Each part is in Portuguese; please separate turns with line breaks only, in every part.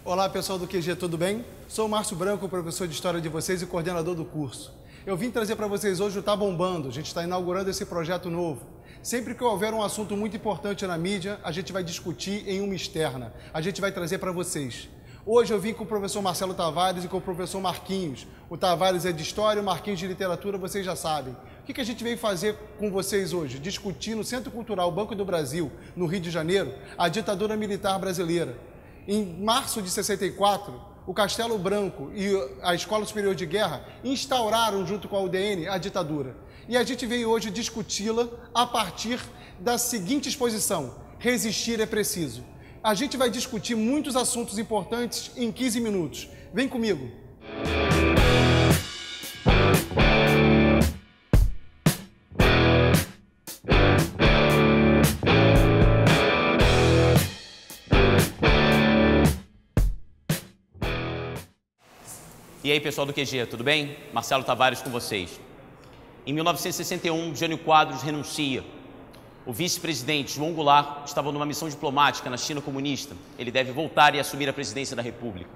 Olá pessoal do QG, tudo bem? Sou o Márcio Branco, professor de História de vocês e coordenador do curso. Eu vim trazer para vocês hoje o Tá Bombando, a gente está inaugurando esse projeto novo. Sempre que houver um assunto muito importante na mídia, a gente vai discutir em uma externa, a gente vai trazer para vocês. Hoje eu vim com o professor Marcelo Tavares e com o professor Marquinhos. O Tavares é de História, o Marquinhos de Literatura, vocês já sabem. O que a gente veio fazer com vocês hoje? Discutir no Centro Cultural Banco do Brasil, no Rio de Janeiro, a ditadura militar brasileira. Em março de 64, o Castelo Branco e a Escola Superior de Guerra instauraram, junto com a UDN, a ditadura. E a gente veio hoje discuti-la a partir da seguinte exposição: resistir é preciso. A gente vai discutir muitos assuntos importantes em 15 minutos. Vem comigo.
E aí, pessoal do QG, tudo bem? Marcelo Tavares com vocês. Em 1961, Jânio Quadros renuncia. O vice-presidente João Goulart estava numa missão diplomática na China comunista. Ele deve voltar e assumir a presidência da República.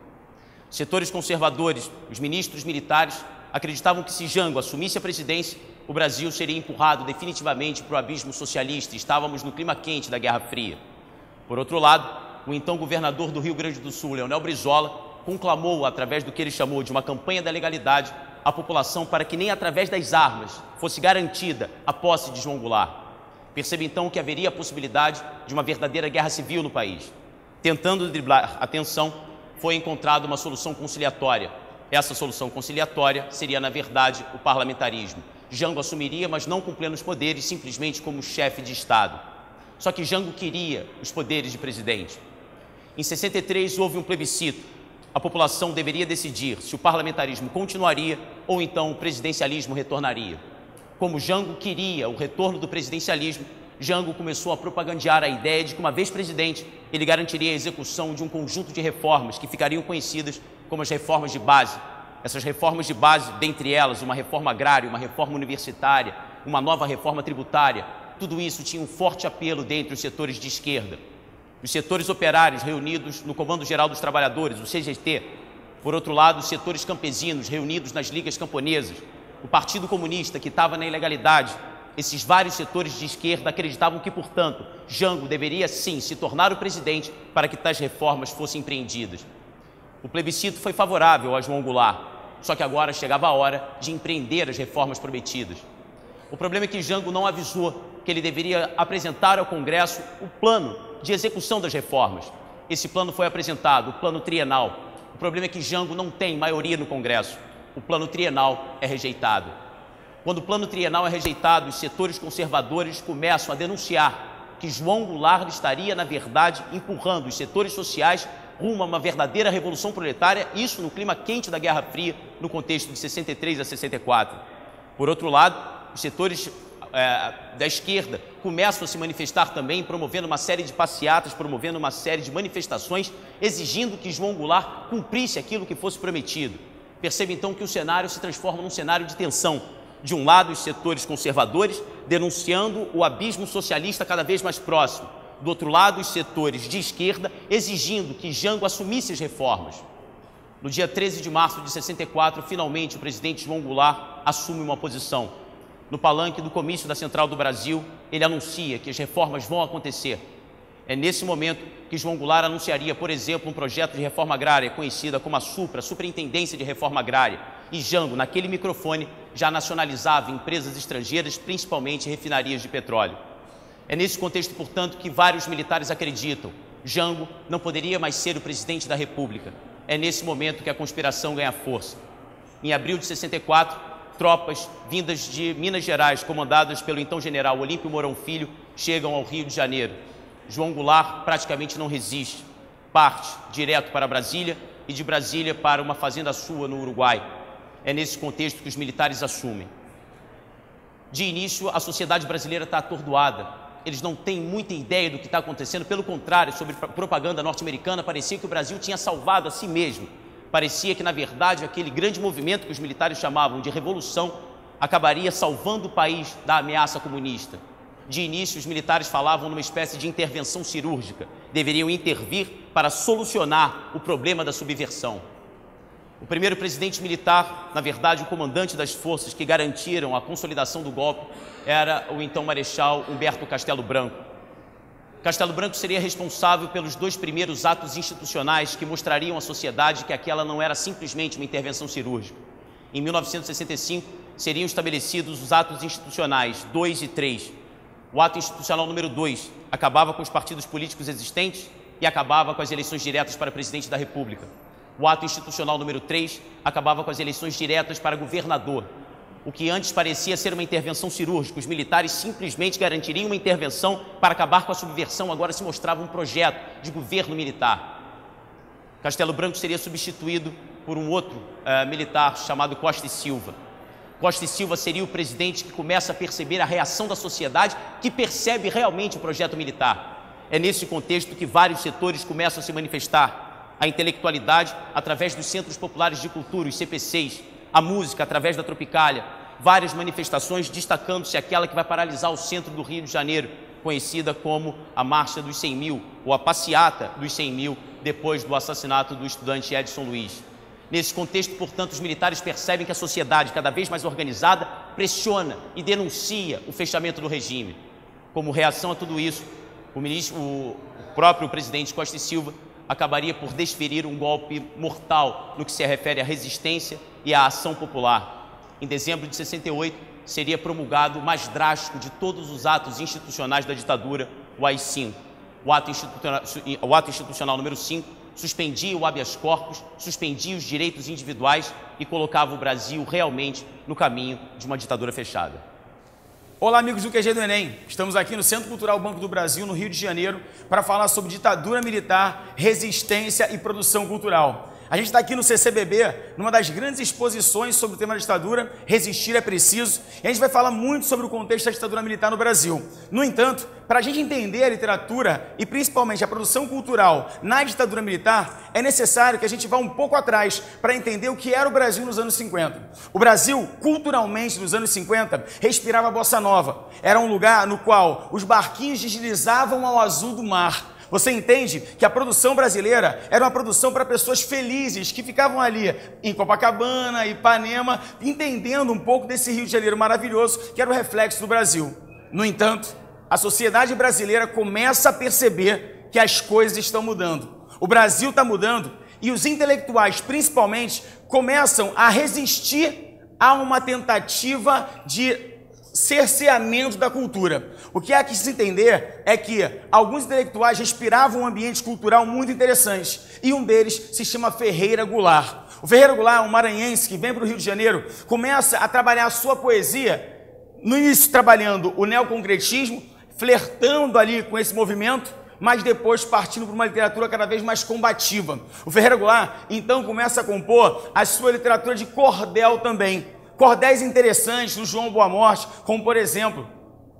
Os setores conservadores, os ministros militares, acreditavam que se Jango assumisse a presidência, o Brasil seria empurrado definitivamente para o abismo socialista. Estávamos no clima quente da Guerra Fria. Por outro lado, o então governador do Rio Grande do Sul, Leonel Brizola, conclamou, através do que ele chamou de uma campanha da legalidade, a população para que nem através das armas fosse garantida a posse de João Goulart. Percebe então que haveria a possibilidade de uma verdadeira guerra civil no país. Tentando driblar a tensão, foi encontrada uma solução conciliatória. Essa solução conciliatória seria, na verdade, o parlamentarismo. Jango assumiria, mas não com plenos poderes, simplesmente como chefe de Estado. Só que Jango queria os poderes de presidente. Em 63 houve um plebiscito. A população deveria decidir se o parlamentarismo continuaria ou então o presidencialismo retornaria. Como Jango queria o retorno do presidencialismo, Jango começou a propagandear a ideia de que, uma vez presidente, ele garantiria a execução de um conjunto de reformas que ficariam conhecidas como as reformas de base. Essas reformas de base, dentre elas uma reforma agrária, uma reforma universitária, uma nova reforma tributária, tudo isso tinha um forte apelo dentre os setores de esquerda. Os setores operários reunidos no Comando Geral dos Trabalhadores, o CGT. Por outro lado, os setores campesinos reunidos nas ligas camponesas. O Partido Comunista, que estava na ilegalidade. Esses vários setores de esquerda acreditavam que, portanto, Jango deveria sim se tornar o presidente para que tais reformas fossem empreendidas. O plebiscito foi favorável a João Goulart, só que agora chegava a hora de empreender as reformas prometidas. O problema é que Jango não avisou que ele deveria apresentar ao Congresso o plano de execução das reformas. Esse plano foi apresentado, o plano trienal. O problema é que Jango não tem maioria no Congresso. O plano trienal é rejeitado. Quando o plano trienal é rejeitado, os setores conservadores começam a denunciar que João Goulart estaria, na verdade, empurrando os setores sociais rumo a uma verdadeira revolução proletária, isso no clima quente da Guerra Fria, no contexto de 63 a 64. Por outro lado, os setores da esquerda começam a se manifestar também, promovendo uma série de passeatas, promovendo uma série de manifestações, exigindo que João Goulart cumprisse aquilo que fosse prometido. Percebe então que o cenário se transforma num cenário de tensão. De um lado, os setores conservadores denunciando o abismo socialista cada vez mais próximo. Do outro lado, os setores de esquerda exigindo que Jango assumisse as reformas. No dia 13 de março de 64, finalmente o presidente João Goulart assume uma posição. No palanque do comício da Central do Brasil, ele anuncia que as reformas vão acontecer. É nesse momento que João Goulart anunciaria, por exemplo, um projeto de reforma agrária conhecida como a Superintendência de Reforma Agrária. E Jango, naquele microfone, já nacionalizava empresas estrangeiras, principalmente refinarias de petróleo. É nesse contexto, portanto, que vários militares acreditam: Jango não poderia mais ser o presidente da República. É nesse momento que a conspiração ganha força. Em abril de 64, tropas vindas de Minas Gerais, comandadas pelo então general Olímpio Mourão Filho, chegam ao Rio de Janeiro. João Goulart praticamente não resiste. Parte direto para Brasília e de Brasília para uma fazenda sua no Uruguai. É nesse contexto que os militares assumem. De início, a sociedade brasileira está atordoada. Eles não têm muita ideia do que está acontecendo. Pelo contrário, sobre propaganda norte-americana, parecia que o Brasil tinha salvado a si mesmo. Parecia que, na verdade, aquele grande movimento que os militares chamavam de revolução acabaria salvando o país da ameaça comunista. De início, os militares falavam numa espécie de intervenção cirúrgica. Deveriam intervir para solucionar o problema da subversão. O primeiro presidente militar, na verdade, o comandante das forças que garantiram a consolidação do golpe, era o então marechal Humberto Castelo Branco. Castelo Branco seria responsável pelos 2 primeiros atos institucionais que mostrariam à sociedade que aquela não era simplesmente uma intervenção cirúrgica. Em 1965, seriam estabelecidos os atos institucionais 2 e 3. O ato institucional número 2 acabava com os partidos políticos existentes e acabava com as eleições diretas para presidente da República. O ato institucional número 3 acabava com as eleições diretas para governador. O que antes parecia ser uma intervenção cirúrgica, os militares simplesmente garantiriam uma intervenção para acabar com a subversão, agora se mostrava um projeto de governo militar. Castelo Branco seria substituído por um outro militar chamado Costa e Silva. Costa e Silva seria o presidente que começa a perceber a reação da sociedade, que percebe realmente o projeto militar. É nesse contexto que vários setores começam a se manifestar. A intelectualidade, através dos Centros Populares de Cultura, os CPCs, a música, através da Tropicália, várias manifestações, destacando-se aquela que vai paralisar o centro do Rio de Janeiro, conhecida como a Marcha dos 100 mil, ou a Passeata dos 100 mil, depois do assassinato do estudante Edson Luiz. Nesse contexto, portanto, os militares percebem que a sociedade, cada vez mais organizada, pressiona e denuncia o fechamento do regime. Como reação a tudo isso, o próprio presidente Costa e Silva acabaria por desferir um golpe mortal no que se refere à resistência e à ação popular. Em dezembro de 68, seria promulgado o mais drástico de todos os atos institucionais da ditadura, o AI-5. O ato institucional número 5 suspendia o habeas corpus, suspendia os direitos individuais e colocava o Brasil realmente no caminho de uma ditadura fechada.
Olá, amigos do QG do Enem. Estamos aqui no Centro Cultural Banco do Brasil, no Rio de Janeiro, para falar sobre ditadura militar, resistência e produção cultural. A gente está aqui no CCBB, numa das grandes exposições sobre o tema da ditadura, Resistir é Preciso, e a gente vai falar muito sobre o contexto da ditadura militar no Brasil. No entanto, para a gente entender a literatura e principalmente a produção cultural na ditadura militar, é necessário que a gente vá um pouco atrás para entender o que era o Brasil nos anos 50. O Brasil, culturalmente, nos anos 50, respirava bossa nova. Era um lugar no qual os barquinhos deslizavam ao azul do mar. Você entende que a produção brasileira era uma produção para pessoas felizes que ficavam ali em Copacabana, Ipanema, entendendo um pouco desse Rio de Janeiro maravilhoso que era o reflexo do Brasil. No entanto, a sociedade brasileira começa a perceber que as coisas estão mudando. O Brasil está mudando e os intelectuais, principalmente, começam a resistir a uma tentativa de cerceamento da cultura. O que há que se entender é que alguns intelectuais respiravam um ambiente cultural muito interessante e um deles se chama Ferreira Goulart. O Ferreira Goulart, um maranhense que vem para o Rio de Janeiro, começa a trabalhar a sua poesia, no início trabalhando o neoconcretismo, flertando ali com esse movimento, mas depois partindo para uma literatura cada vez mais combativa. O Ferreira Goulart, então, começa a compor a sua literatura de cordel também. Cordéis interessantes do João Boa Morte, como por exemplo,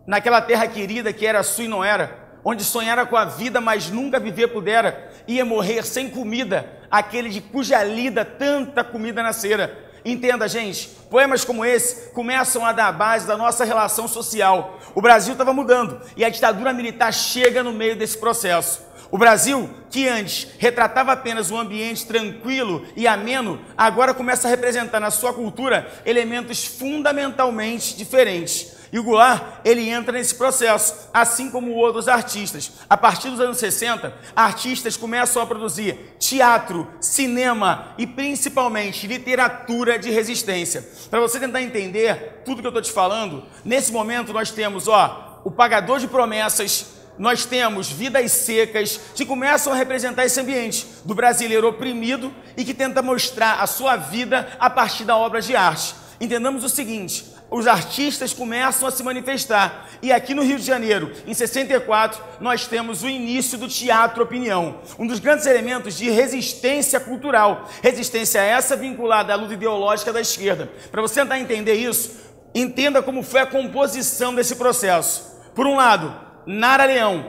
naquela terra querida que era sua e não era, onde sonhara com a vida, mas nunca viver pudera, ia morrer sem comida, aquele de cuja lida tanta comida nascera. Entenda, gente, poemas como esse começam a dar a base da nossa relação social. O Brasil estava mudando e a ditadura militar chega no meio desse processo. O Brasil, que antes retratava apenas um ambiente tranquilo e ameno, agora começa a representar na sua cultura elementos fundamentalmente diferentes. E o Goulart, ele entra nesse processo, assim como outros artistas. A partir dos anos 60, artistas começam a produzir teatro, cinema e principalmente literatura de resistência. Para você tentar entender tudo que eu estou te falando, nesse momento nós temos o Pagador de Promessas, nós temos Vidas Secas, que começam a representar esse ambiente do brasileiro oprimido e que tenta mostrar a sua vida a partir da obra de arte. Entendamos o seguinte, os artistas começam a se manifestar. E aqui no Rio de Janeiro, em 64, nós temos o início do Teatro Opinião, um dos grandes elementos de resistência cultural. Resistência essa vinculada à luta ideológica da esquerda. Para você tentar entender isso, entenda como foi a composição desse processo. Por um lado, Nara Leão,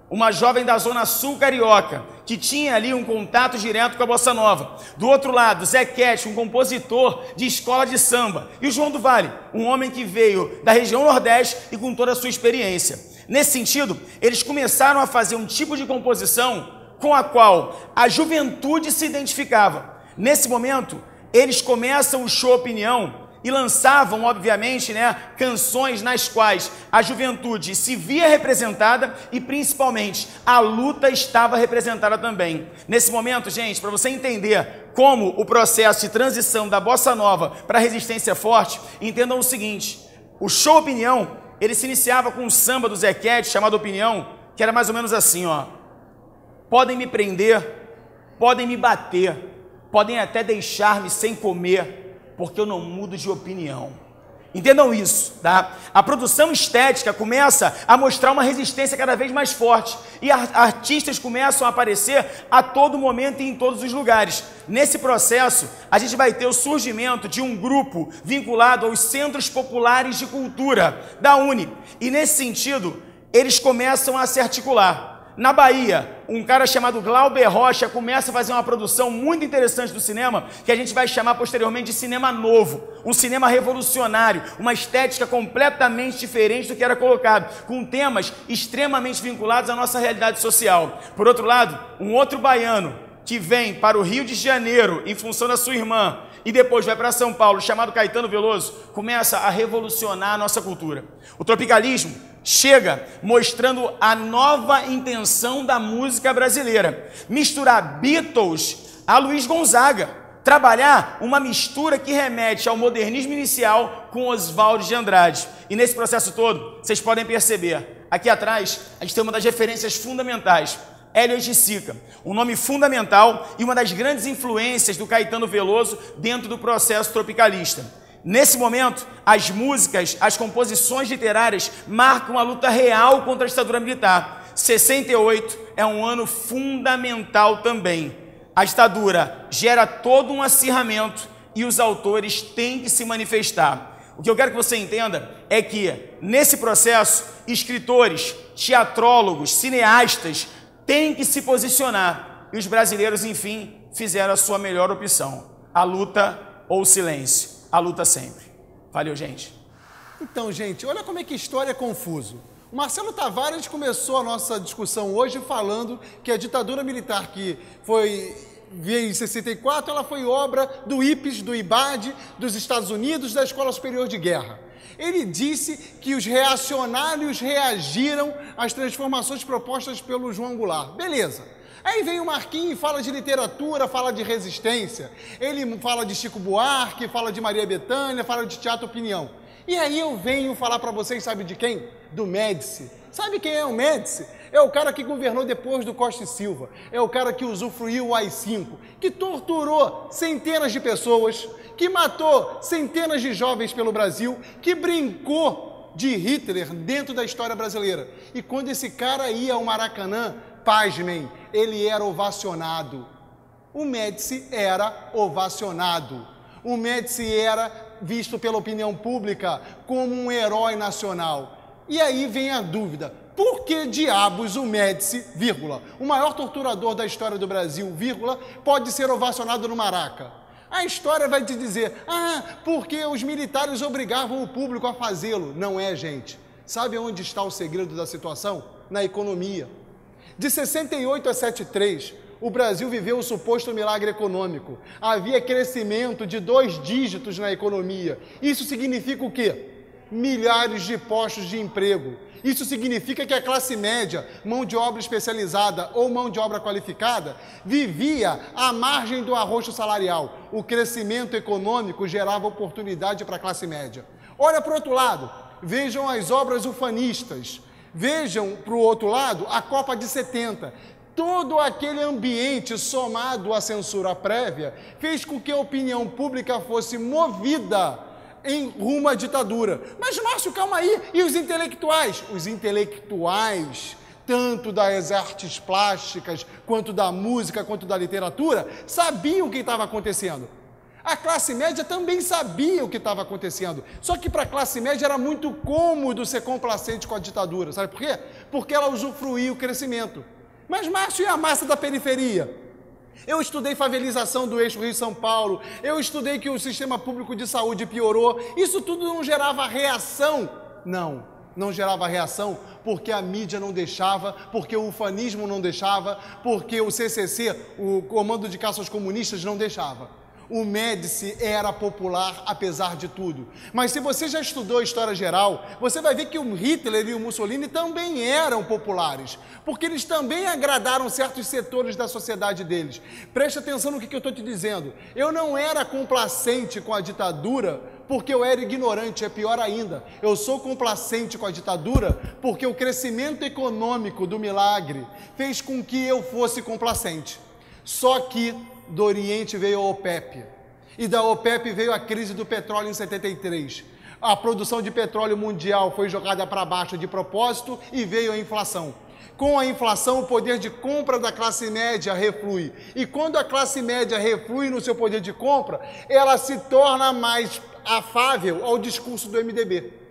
uma jovem da Zona Sul carioca, que tinha ali um contato direto com a Bossa Nova. Do outro lado, Zequete, um compositor de escola de samba. E o João do Vale, um homem que veio da região Nordeste e com toda a sua experiência. Nesse sentido, eles começaram a fazer um tipo de composição com a qual a juventude se identificava. Nesse momento, eles começam o Show Opinião e lançavam, obviamente, canções nas quais a juventude se via representada e, principalmente, a luta estava representada também. Nesse momento, gente, para você entender como o processo de transição da Bossa Nova para a resistência forte, entendam o seguinte: o Show Opinião, ele se iniciava com um samba do Zequete, chamado Opinião, que era mais ou menos assim, ó: podem me prender, podem me bater, podem até deixar-me sem comer, porque eu não mudo de opinião. Entendam isso, tá? A produção estética começa a mostrar uma resistência cada vez mais forte e artistas começam a aparecer a todo momento e em todos os lugares. Nesse processo, a gente vai ter o surgimento de um grupo vinculado aos Centros Populares de Cultura da UNE. E nesse sentido, eles começam a se articular. Na Bahia, um cara chamado Glauber Rocha começa a fazer uma produção muito interessante do cinema, que a gente vai chamar posteriormente de cinema novo, um cinema revolucionário, uma estética completamente diferente do que era colocado, com temas extremamente vinculados à nossa realidade social. Por outro lado, um outro baiano que vem para o Rio de Janeiro em função da sua irmã e depois vai para São Paulo, chamado Caetano Veloso, começa a revolucionar a nossa cultura. O tropicalismo chega mostrando a nova intenção da música brasileira. Misturar Beatles a Luiz Gonzaga. Trabalhar uma mistura que remete ao modernismo inicial com Oswald de Andrade. E nesse processo todo, vocês podem perceber, aqui atrás, a gente tem uma das referências fundamentais, Hélio de Sica, um nome fundamental e uma das grandes influências do Caetano Veloso dentro do processo tropicalista. Nesse momento, as músicas, as composições literárias marcam a luta real contra a ditadura militar. 68 é um ano fundamental também. A ditadura gera todo um acirramento e os autores têm que se manifestar. O que eu quero que você entenda é que, nesse processo, escritores, teatrólogos, cineastas têm que se posicionar. E os brasileiros, enfim, fizeram a sua melhor opção: a luta ou o silêncio. A luta sempre. Valeu, gente.
Então, gente, olha como é que história é confuso. O Marcelo Tavares começou a nossa discussão hoje falando que a ditadura militar que veio em 64, ela foi obra do IPES, do IBAD, dos Estados Unidos, da Escola Superior de Guerra. Ele disse que os reacionários reagiram às transformações propostas pelo João Goulart. Beleza. Aí vem o Marquinhos e fala de literatura, fala de resistência. Ele fala de Chico Buarque, fala de Maria Bethânia, fala de Teatro Opinião. E aí eu venho falar para vocês, sabe de quem? Do Médici. Sabe quem é o Médici? É o cara que governou depois do Costa e Silva. É o cara que usufruiu o AI-5, que torturou centenas de pessoas, que matou centenas de jovens pelo Brasil, que brincou de Hitler dentro da história brasileira. E quando esse cara ia ao Maracanã, pasmem, ele era ovacionado. O Médici era ovacionado. O Médici era visto pela opinião pública como um herói nacional. E aí vem a dúvida: por que diabos o Médici, vírgula, o maior torturador da história do Brasil, vírgula, pode ser ovacionado no Maraca? A história vai te dizer: porque os militares obrigavam o público a fazê-lo. Não é, gente. Sabe onde está o segredo da situação? Na economia. De 68 a 73, o Brasil viveu o suposto milagre econômico. Havia crescimento de 2 dígitos na economia. Isso significa o quê? Milhares de postos de emprego. Isso significa que a classe média, mão de obra especializada ou mão de obra qualificada, vivia à margem do arroxo salarial. O crescimento econômico gerava oportunidade para a classe média. Olha para o outro lado, vejam as obras ufanistas. Vejam para o outro lado a Copa de 70. Todo aquele ambiente somado à censura prévia fez com que a opinião pública fosse movida em rumo à ditadura. Mas, Márcio, calma aí. E os intelectuais? Os intelectuais, tanto das artes plásticas, quanto da música, quanto da literatura, sabiam o que estava acontecendo. A classe média também sabia o que estava acontecendo. Só que para a classe média era muito cômodo ser complacente com a ditadura. Sabe por quê? Porque ela usufruía o crescimento. Mas, Márcio, e a massa da periferia? Eu estudei favelização do eixo Rio-São Paulo, eu estudei que o sistema público de saúde piorou, isso tudo não gerava reação? Não gerava reação porque a mídia não deixava, porque o ufanismo não deixava, porque o CCC, o Comando de Caça aos Comunistas, não deixava. O Médici era popular apesar de tudo. Mas se você já estudou História Geral, você vai ver que o Hitler e o Mussolini também eram populares, porque eles também agradaram certos setores da sociedade deles. Preste atenção no que eu estou te dizendo. Eu não era complacente com a ditadura porque eu era ignorante, é pior ainda. Eu sou complacente com a ditadura porque o crescimento econômico do milagre fez com que eu fosse complacente. Só que do Oriente veio a OPEP, e da OPEP veio a crise do petróleo em 73. A produção de petróleo mundial foi jogada para baixo de propósito e veio a inflação. Com a inflação, o poder de compra da classe média reflui. E quando a classe média reflui no seu poder de compra, ela se torna mais afável ao discurso do MDB.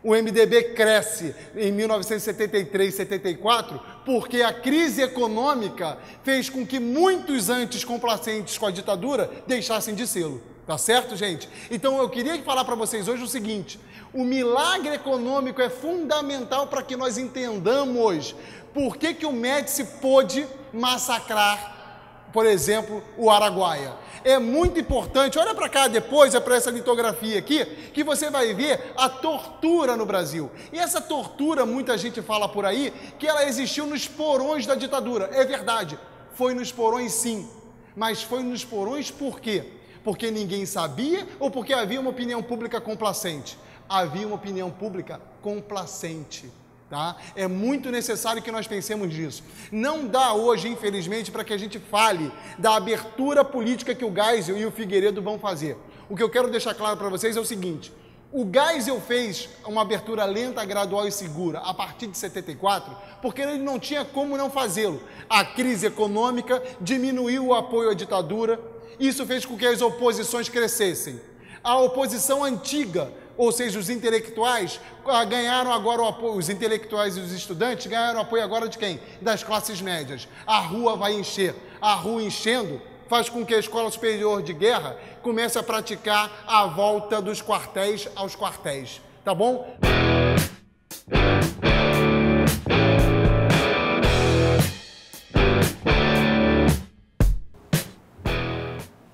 O MDB cresce em 1973, 74, porque a crise econômica fez com que muitos antes complacentes com a ditadura deixassem de sê-lo. Tá certo, gente? Então eu queria falar para vocês hoje o seguinte: o milagre econômico é fundamental para que nós entendamos por que o Médici pôde massacrar, por exemplo, o Araguaia. É muito importante, olha para cá depois, é para essa litografia aqui, que você vai ver a tortura no Brasil. E essa tortura, muita gente fala por aí, que ela existiu nos porões da ditadura. É verdade, foi nos porões sim, mas foi nos porões por quê? Porque ninguém sabia ou porque havia uma opinião pública complacente? Havia uma opinião pública complacente. Tá? É muito necessário que nós pensemos nisso. Não dá hoje, infelizmente, para que a gente fale da abertura política que o Geisel e o Figueiredo vão fazer. O que eu quero deixar claro para vocês é o seguinte: o Geisel fez uma abertura lenta, gradual e segura a partir de 74, porque ele não tinha como não fazê-lo. A crise econômica diminuiu o apoio à ditadura, isso fez com que as oposições crescessem. A oposição antiga, ou seja, os intelectuais, ganharam agora o apoio, os intelectuais e os estudantes ganharam o apoio agora de quem? Das classes médias. A rua vai encher. A rua enchendo faz com que a Escola Superior de Guerra comece a praticar a volta dos quartéis aos quartéis. Tá bom?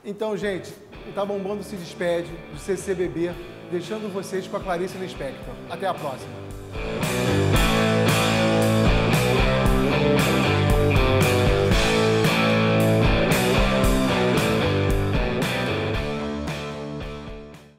Então, gente, o Tá Bombando se despede do CCBB, deixando vocês com a Clarice Lispector. Até a próxima.